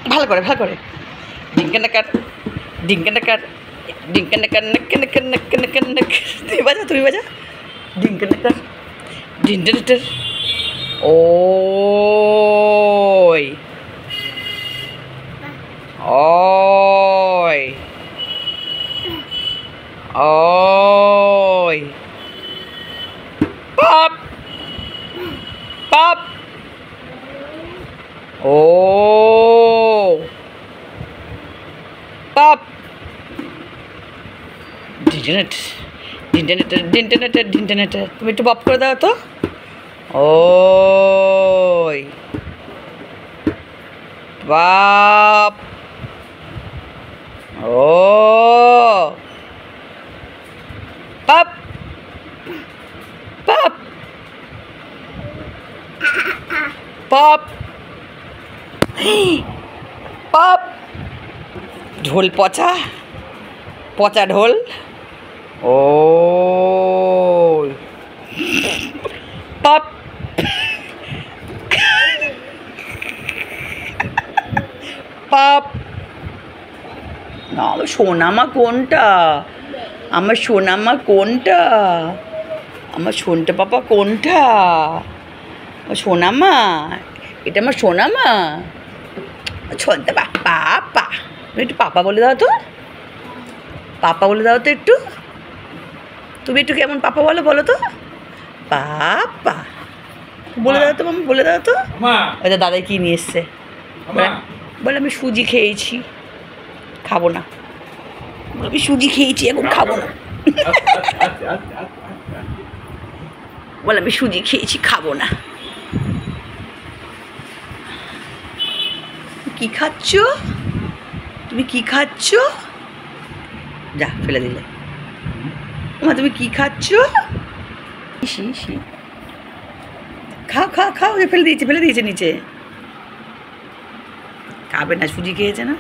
ভালো করে ভালো করে ডিঙ্কানাকার ডিঙ্কানাকার ডিঙ্কানাকার নাক্কা নাক্কা নাক্কা নাক্কা নাক্কা তুমি বাজা ডিঙ্কানাকার ডিন্টার ওই ওই ওই পপ পপ ও পপ ডিন্টারনেট তুমি একটু পপ করে দাও তো ওই বাপ ও পপ পপ পপ পপ ঢোল পচা পচা ঢোল ও পপ পপ আমার সোনামা কোনটা আমার সোনামা কোনটা আমার সোনটা পাপা কোনটা আমার সোনামা এটা আমার সোনামা সোনটা পাপা তুমি একটু পাপা বলে দাও তো পাপা বলে দাও তো একটু তুমি একটু কেমন পাপা বলো তো পাপা বলে দাও তো মামা বলে দাও তো ওই দাদাই কি নিয়ে এসছে বলে আমি সুজি খেয়েছি খাবো না আমি সুজি খেয়েছি এখন খাবো না বলে আমি সুজি খেয়েছি খাবো না কি খাচ্ছ তুমি কি খাচ্ছ যা ফেলে দিলে মা তুমি কি খাচ্ছ খাও খাও খাও ফেলে দিয়েছে নিচে খাবে না সুজি খেয়েছে না